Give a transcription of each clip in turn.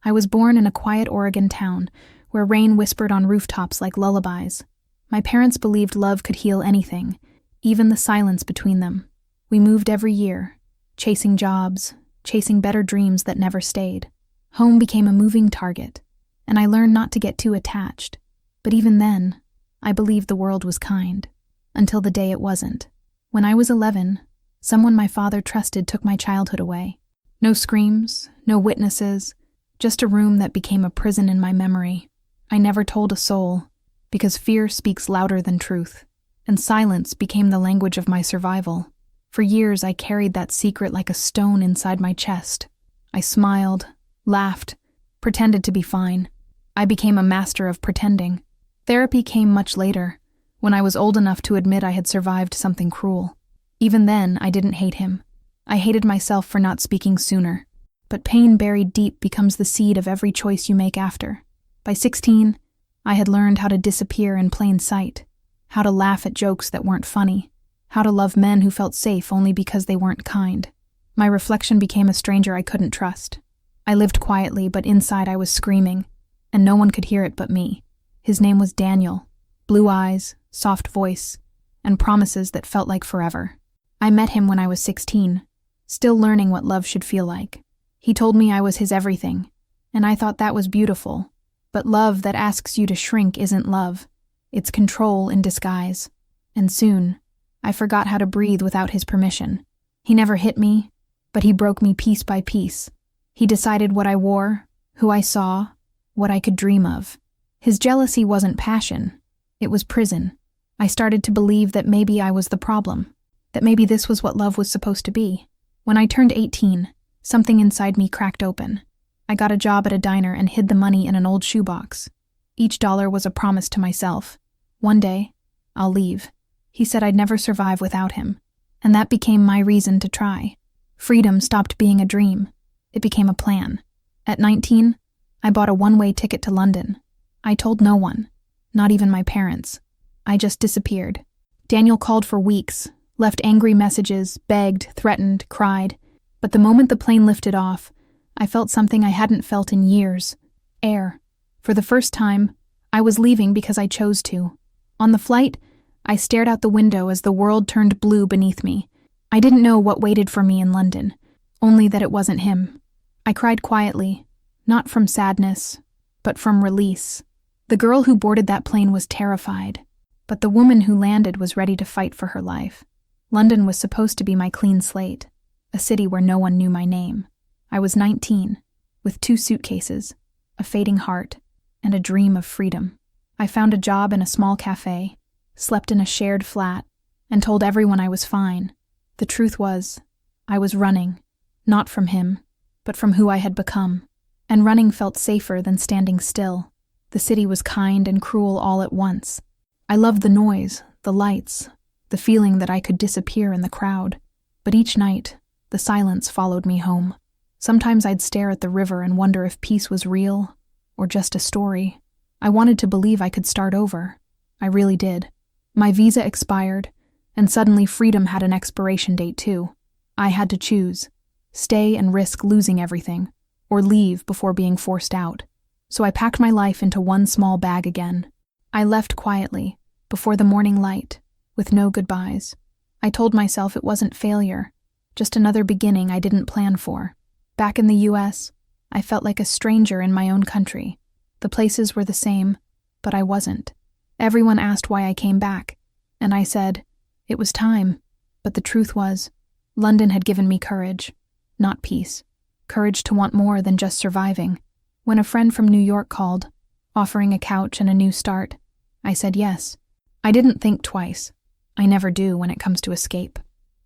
I was born in a quiet Oregon town where rain whispered on rooftops like lullabies. My parents believed love could heal anything, even the silence between them. We moved every year, chasing jobs, chasing better dreams that never stayed. Home became a moving target, and I learned not to get too attached. But even then, I believed the world was kind, until the day it wasn't. When I was 11, someone my father trusted took my childhood away. No screams, no witnesses, just a room that became a prison in my memory. I never told a soul, because fear speaks louder than truth, and silence became the language of my survival. For years, I carried that secret like a stone inside my chest. I smiled, laughed, pretended to be fine. I became a master of pretending. Therapy came much later, when I was old enough to admit I had survived something cruel. Even then, I didn't hate him. I hated myself for not speaking sooner. But pain buried deep becomes the seed of every choice you make after. By 16, I had learned how to disappear in plain sight, how to laugh at jokes that weren't funny, how to love men who felt safe only because they weren't kind. My reflection became a stranger I couldn't trust. I lived quietly, but inside I was screaming, and no one could hear it but me. His name was Daniel. Blue eyes, soft voice, and promises that felt like forever. I met him when I was 16, still learning what love should feel like. He told me I was his everything, and I thought that was beautiful. But love that asks you to shrink isn't love. It's control in disguise. And soon, I forgot how to breathe without his permission. He never hit me, but he broke me piece by piece. He decided what I wore, who I saw, what I could dream of. His jealousy wasn't passion. It was prison. I started to believe that maybe I was the problem, that maybe this was what love was supposed to be. When I turned 18, something inside me cracked open. I got a job at a diner and hid the money in an old shoebox. Each dollar was a promise to myself. One day, I'll leave. He said I'd never survive without him, and that became my reason to try. Freedom stopped being a dream. It became a plan. At 19, I bought a one-way ticket to London. I told no one, not even my parents. I just disappeared. Daniel called for weeks, left angry messages, begged, threatened, cried. But the moment the plane lifted off, I felt something I hadn't felt in years. Air. For the first time, I was leaving because I chose to. On the flight, I stared out the window as the world turned blue beneath me. I didn't know what waited for me in London, only that it wasn't him. I cried quietly, not from sadness, but from release. The girl who boarded that plane was terrified, but the woman who landed was ready to fight for her life. London was supposed to be my clean slate, a city where no one knew my name. I was 19, with 2 suitcases, a fading heart, and a dream of freedom. I found a job in a small cafe, slept in a shared flat, and told everyone I was fine. The truth was, I was running, not from him, but from who I had become. And running felt safer than standing still. The city was kind and cruel all at once. I loved the noise, the lights, the feeling that I could disappear in the crowd. But each night, the silence followed me home. Sometimes I'd stare at the river and wonder if peace was real, or just a story. I wanted to believe I could start over. I really did. My visa expired, and suddenly freedom had an expiration date too. I had to choose, stay and risk losing everything, or leave before being forced out. So I packed my life into one small bag again. I left quietly, before the morning light, with no goodbyes. I told myself it wasn't failure, just another beginning I didn't plan for. Back in the US, I felt like a stranger in my own country. The places were the same, but I wasn't. Everyone asked why I came back, and I said, it was time. But the truth was, London had given me courage, not peace. Courage to want more than just surviving. When a friend from New York called, offering a couch and a new start, I said yes. I didn't think twice. I never do when it comes to escape.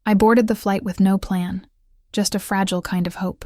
I boarded the flight with no plan, just a fragile kind of hope.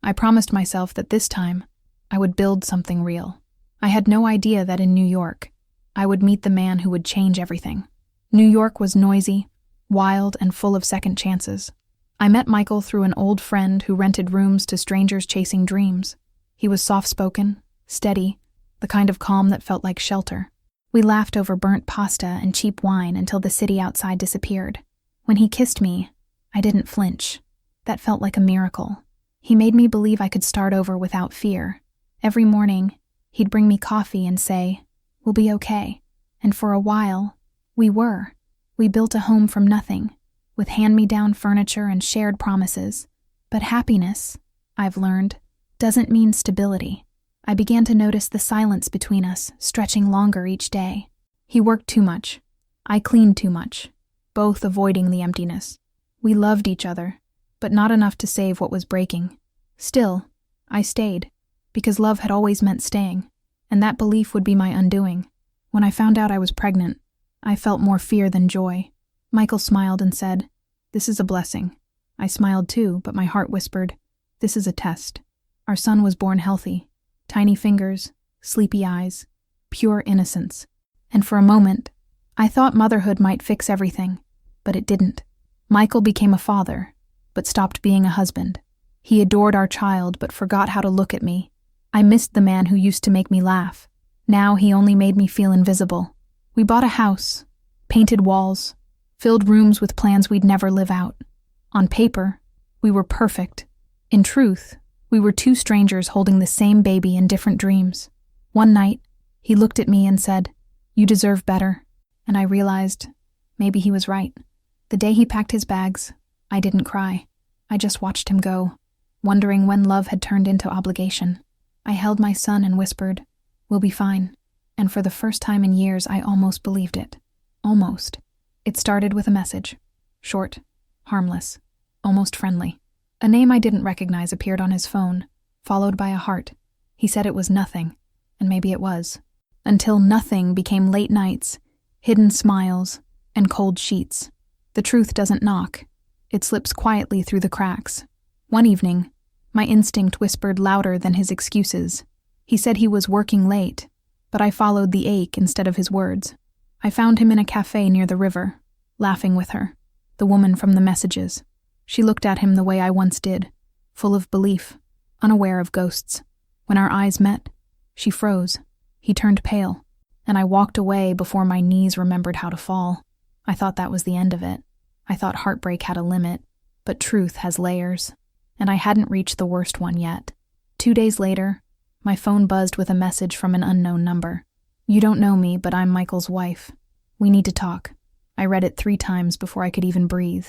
I promised myself that this time, I would build something real. I had no idea that in New York, I would meet the man who would change everything. New York was noisy, wild, and full of second chances. I met Michael through an old friend who rented rooms to strangers chasing dreams. He was soft-spoken, steady, the kind of calm that felt like shelter. We laughed over burnt pasta and cheap wine until the city outside disappeared. When he kissed me, I didn't flinch. That felt like a miracle. He made me believe I could start over without fear. Every morning, he'd bring me coffee and say, "We'll be okay." And for a while, we were. We built a home from nothing, with hand-me-down furniture and shared promises. But happiness, I've learned, doesn't mean stability. I began to notice the silence between us, stretching longer each day. He worked too much. I cleaned too much, both avoiding the emptiness. We loved each other, but not enough to save what was breaking. Still, I stayed, because love had always meant staying, and that belief would be my undoing. When I found out I was pregnant, I felt more fear than joy. Michael smiled and said, "This is a blessing." I smiled too, but my heart whispered, "This is a test." Our son was born healthy. Tiny fingers, sleepy eyes, pure innocence. And for a moment, I thought motherhood might fix everything, but it didn't. Michael became a father, but stopped being a husband. He adored our child, but forgot how to look at me. I missed the man who used to make me laugh. Now he only made me feel invisible. We bought a house, painted walls, filled rooms with plans we'd never live out. On paper, we were perfect. In truth, we were two strangers holding the same baby in different dreams. One night, he looked at me and said, "You deserve better." And I realized, maybe he was right. The day he packed his bags, I didn't cry. I just watched him go, wondering when love had turned into obligation. I held my son and whispered, "We'll be fine." And for the first time in years, I almost believed it. Almost. It started with a message. Short, harmless, almost friendly. A name I didn't recognize appeared on his phone, followed by a heart. He said it was nothing, and maybe it was. Until nothing became late nights, hidden smiles, and cold sheets. The truth doesn't knock. It slips quietly through the cracks. One evening, my instinct whispered louder than his excuses. He said he was working late, but I followed the ache instead of his words. I found him in a cafe near the river, laughing with her, the woman from the messages. She looked at him the way I once did, full of belief, unaware of ghosts. When our eyes met, she froze. He turned pale, and I walked away before my knees remembered how to fall. I thought that was the end of it. I thought heartbreak had a limit, but truth has layers, and I hadn't reached the worst one yet. 2 days later, my phone buzzed with a message from an unknown number. "You don't know me, but I'm Michael's wife. We need to talk." I read it 3 times before I could even breathe.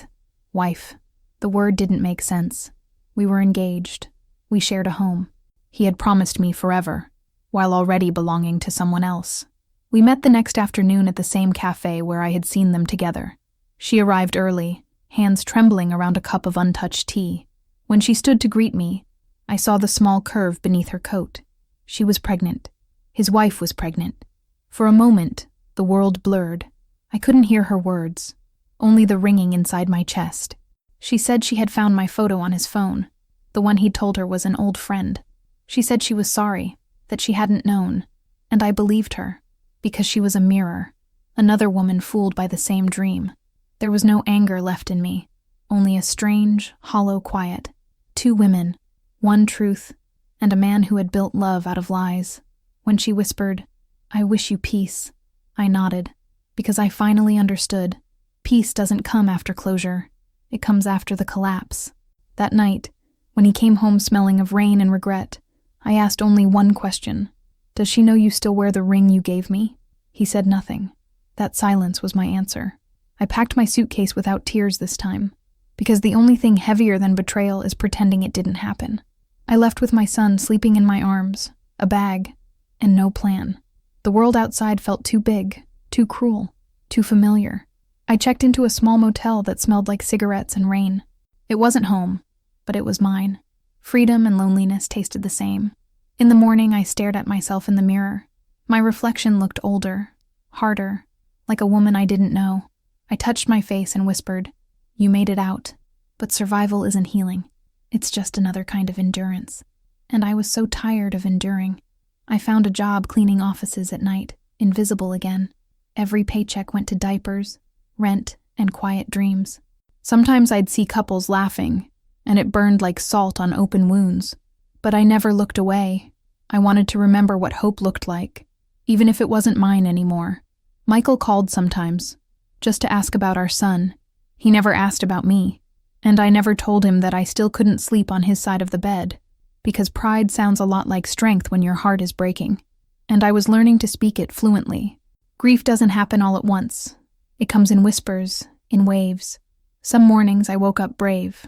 Wife. The word didn't make sense. We were engaged. We shared a home. He had promised me forever, while already belonging to someone else. We met the next afternoon at the same cafe where I had seen them together. She arrived early, hands trembling around a cup of untouched tea. When she stood to greet me, I saw the small curve beneath her coat. She was pregnant. His wife was pregnant. For a moment, the world blurred. I couldn't hear her words, only the ringing inside my chest. She said she had found my photo on his phone. The one he'd told her was an old friend. She said she was sorry, that she hadn't known, and I believed her, because she was a mirror, another woman fooled by the same dream. There was no anger left in me, only a strange, hollow quiet. 2 women, one truth, and a man who had built love out of lies. When she whispered, "I wish you peace," I nodded, because I finally understood. Peace doesn't come after closure. It comes after the collapse. That night, when he came home smelling of rain and regret, I asked only one question. "Does she know you still wear the ring you gave me?" He said nothing. That silence was my answer. I packed my suitcase without tears this time, because the only thing heavier than betrayal is pretending it didn't happen. I left with my son sleeping in my arms, a bag, and no plan. The world outside felt too big, too cruel, too familiar. I checked into a small motel that smelled like cigarettes and rain. It wasn't home, but it was mine. Freedom and loneliness tasted the same. In the morning, I stared at myself in the mirror. My reflection looked older, harder, like a woman I didn't know. I touched my face and whispered, "You made it out, but survival isn't healing. It's just another kind of endurance." And I was so tired of enduring. I found a job cleaning offices at night, invisible again. Every paycheck went to diapers, rent, and quiet dreams. Sometimes I'd see couples laughing, and it burned like salt on open wounds. But I never looked away. I wanted to remember what hope looked like, even if it wasn't mine anymore. Michael called sometimes, just to ask about our son. He never asked about me, and I never told him that I still couldn't sleep on his side of the bed, because pride sounds a lot like strength when your heart is breaking. And I was learning to speak it fluently. Grief doesn't happen all at once. It comes in whispers, in waves. Some mornings I woke up brave.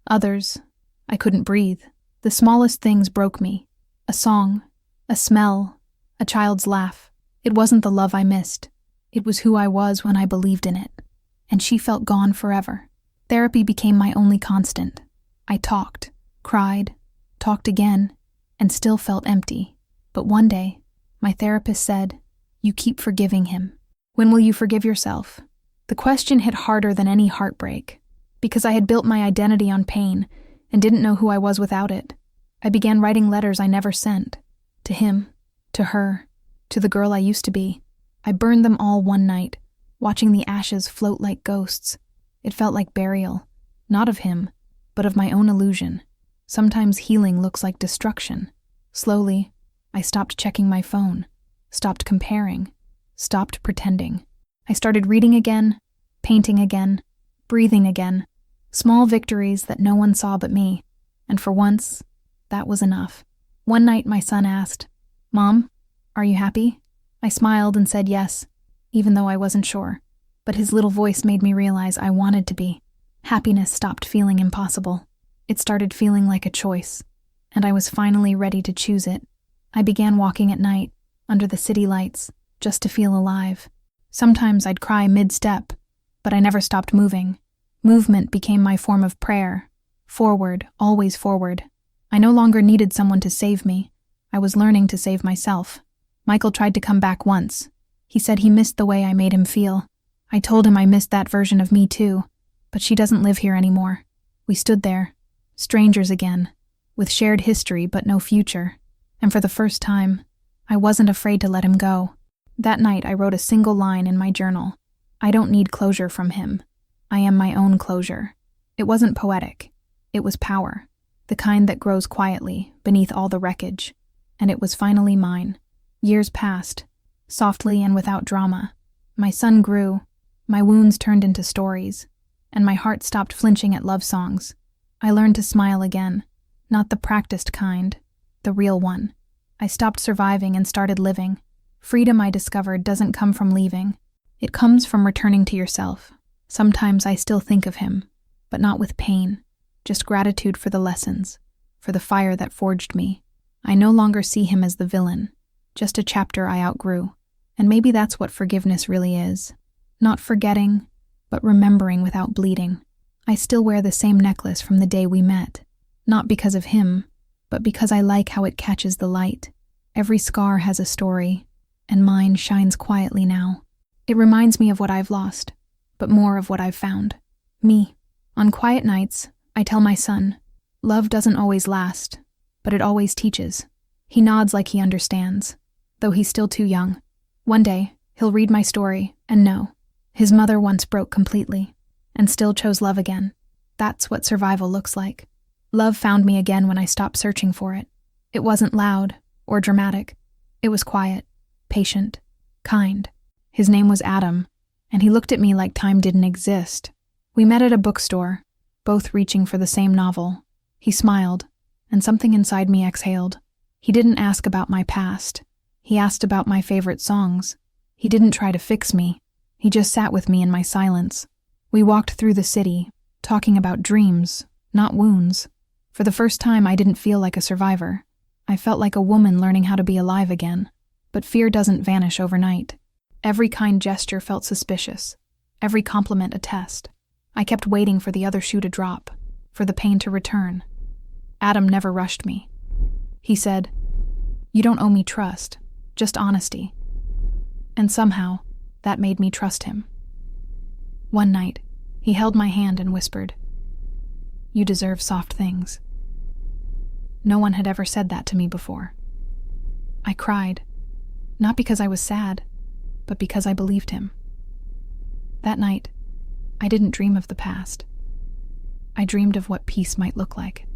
Others, I couldn't breathe. The smallest things broke me. A song, a smell, a child's laugh. It wasn't the love I missed. It was who I was when I believed in it. And she felt gone forever. Therapy became my only constant. I talked, cried, talked again, and still felt empty. But one day, my therapist said, "You keep forgiving him. When will you forgive yourself?" The question hit harder than any heartbreak, because I had built my identity on pain and didn't know who I was without it. I began writing letters I never sent. To him, to her, to the girl I used to be. I burned them all one night, watching the ashes float like ghosts. It felt like burial, not of him, but of my own illusion. Sometimes healing looks like destruction. Slowly, I stopped checking my phone, stopped comparing, stopped pretending. I started reading again, painting again, breathing again. Small victories that no one saw but me. And for once, that was enough. One night my son asked, "Mom, are you happy?" I smiled and said yes, even though I wasn't sure. But his little voice made me realize I wanted to be. Happiness stopped feeling impossible. It started feeling like a choice, and I was finally ready to choose it. I began walking at night, under the city lights, just to feel alive. Sometimes I'd cry mid-step, but I never stopped moving. Movement became my form of prayer. Forward, always forward. I no longer needed someone to save me. I was learning to save myself. Michael tried to come back once. He said he missed the way I made him feel. I told him I missed that version of me too, but she doesn't live here anymore. We stood there, strangers again, with shared history but no future. And for the first time, I wasn't afraid to let him go. That night I wrote a single line in my journal. I don't need closure from him. I am my own closure. It wasn't poetic. It was power, the kind that grows quietly, beneath all the wreckage. And it was finally mine. Years passed, softly and without drama. My son grew, my wounds turned into stories, and my heart stopped flinching at love songs. I learned to smile again, not the practiced kind, the real one. I stopped surviving and started living. Freedom, I discovered, doesn't come from leaving. It comes from returning to yourself. Sometimes I still think of him, but not with pain, just gratitude for the lessons, for the fire that forged me. I no longer see him as the villain, just a chapter I outgrew. And maybe that's what forgiveness really is. Not forgetting, but remembering without bleeding. I still wear the same necklace from the day we met, not because of him, but because I like how it catches the light. Every scar has a story, and mine shines quietly now. It reminds me of what I've lost, but more of what I've found. Me. On quiet nights, I tell my son, love doesn't always last, but it always teaches. He nods like he understands, though he's still too young. One day, he'll read my story and know. His mother once broke completely, and still chose love again. That's what survival looks like. Love found me again when I stopped searching for it. It wasn't loud or dramatic. It was quiet, patient, kind. His name was Adam, and he looked at me like time didn't exist. We met at a bookstore, both reaching for the same novel. He smiled, and something inside me exhaled. He didn't ask about my past. He asked about my favorite songs. He didn't try to fix me. He just sat with me in my silence. We walked through the city, talking about dreams, not wounds. For the first time, I didn't feel like a survivor. I felt like a woman learning how to be alive again. But fear doesn't vanish overnight. Every kind gesture felt suspicious. Every compliment a test. I kept waiting for the other shoe to drop, for the pain to return. Adam never rushed me. He said, "You don't owe me trust, just honesty." And somehow, that made me trust him. One night, he held my hand and whispered, "You deserve soft things." No one had ever said that to me before. I cried, not because I was sad, but because I believed him. That night, I didn't dream of the past. I dreamed of what peace might look like.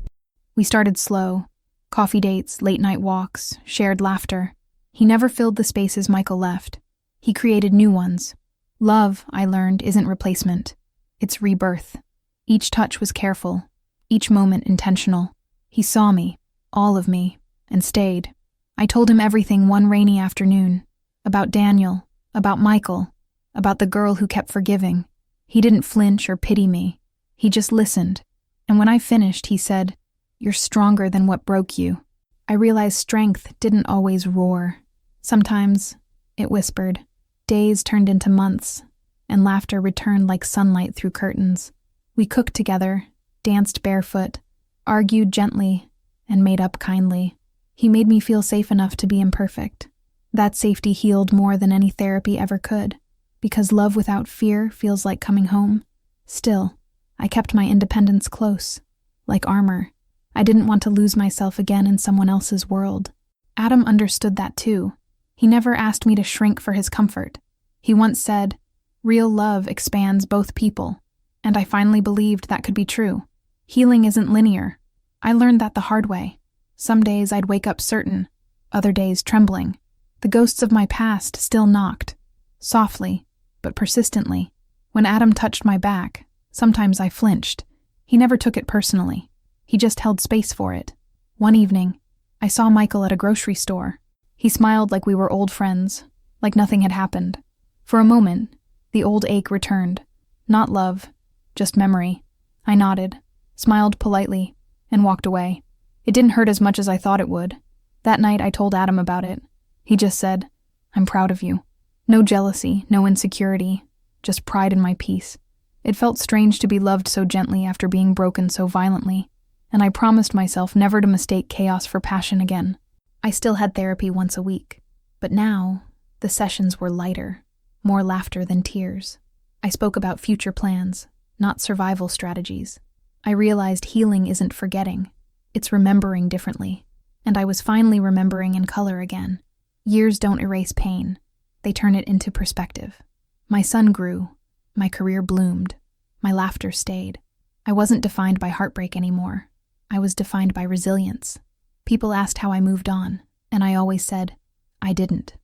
We started slow, coffee dates, late-night walks, shared laughter. He never filled the spaces Michael left. He created new ones. Love, I learned, isn't replacement. It's rebirth. Each touch was careful, each moment intentional. He saw me, all of me, and stayed. I told him everything one rainy afternoon. About Daniel, about Michael, about the girl who kept forgiving. He didn't flinch or pity me. He just listened. And when I finished, he said, "You're stronger than what broke you." I realized strength didn't always roar. Sometimes it whispered. Days turned into months, and laughter returned like sunlight through curtains. We cooked together, danced barefoot, argued gently, and made up kindly. He made me feel safe enough to be imperfect. That safety healed more than any therapy ever could, because love without fear feels like coming home. Still, I kept my independence close, like armor. I didn't want to lose myself again in someone else's world. Adam understood that too. He never asked me to shrink for his comfort. He once said, "Real love expands both people," and I finally believed that could be true. Healing isn't linear. I learned that the hard way. Some days I'd wake up certain, other days trembling. The ghosts of my past still knocked, softly, but persistently. When Adam touched my back, sometimes I flinched. He never took it personally. He just held space for it. One evening, I saw Michael at a grocery store. He smiled like we were old friends, like nothing had happened. For a moment, the old ache returned. Not love, just memory. I nodded, smiled politely, and walked away. It didn't hurt as much as I thought it would. That night I told Adam about it. He just said, "I'm proud of you." No jealousy, no insecurity, just pride in my peace. It felt strange to be loved so gently after being broken so violently, and I promised myself never to mistake chaos for passion again. I still had therapy once a week, but now the sessions were lighter, more laughter than tears. I spoke about future plans, not survival strategies. I realized healing isn't forgetting, it's remembering differently, and I was finally remembering in color again. Years don't erase pain, they turn it into perspective. My son grew, my career bloomed, my laughter stayed. I wasn't defined by heartbreak anymore. I was defined by resilience. People asked how I moved on, and I always said, I didn't.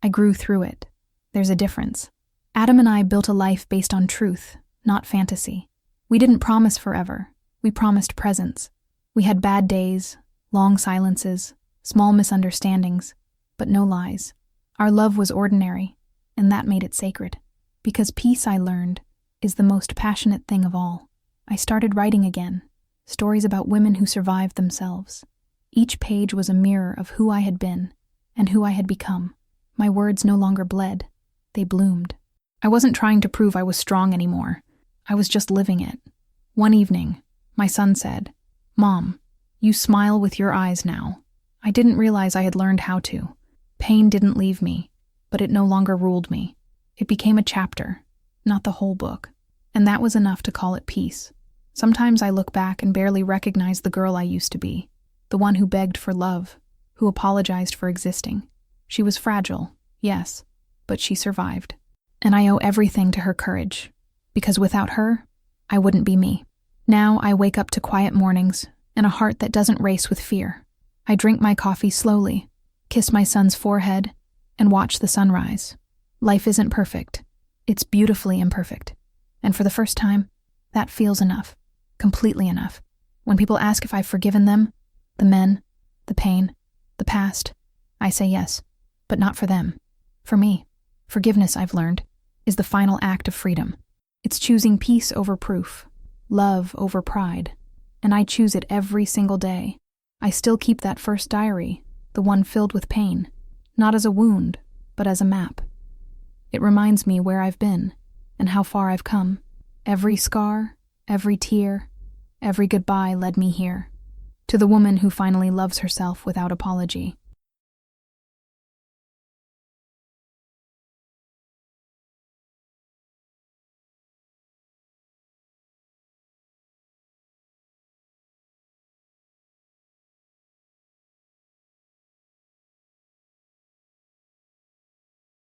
I grew through it. There's a difference. Adam and I built a life based on truth, not fantasy. We didn't promise forever. We promised presence. We had bad days, long silences, small misunderstandings, but no lies. Our love was ordinary, and that made it sacred. Because peace, I learned, is the most passionate thing of all. I started writing again, stories about women who survived themselves. Each page was a mirror of who I had been and who I had become. My words no longer bled, they bloomed. I wasn't trying to prove I was strong anymore. I was just living it. One evening, my son said, "Mom, you smile with your eyes now." I didn't realize I had learned how to. Pain didn't leave me, but it no longer ruled me. It became a chapter, not the whole book, and that was enough to call it peace. Sometimes I look back and barely recognize the girl I used to be, the one who begged for love, who apologized for existing. She was fragile, yes, but she survived. And I owe everything to her courage, because without her, I wouldn't be me. Now I wake up to quiet mornings and a heart that doesn't race with fear. I drink my coffee slowly, kiss my son's forehead, and watch the sunrise. Life isn't perfect. It's beautifully imperfect. And for the first time, that feels enough, completely enough. When people ask if I've forgiven them, the men, the pain, the past, I say yes, but not for them. For me, forgiveness, I've learned, is the final act of freedom. It's choosing peace over proof, love over pride, and I choose it every single day. I still keep that first diary, the one filled with pain, not as a wound, but as a map. It reminds me where I've been and how far I've come. Every scar, every tear, every goodbye led me here, to the woman who finally loves herself without apology.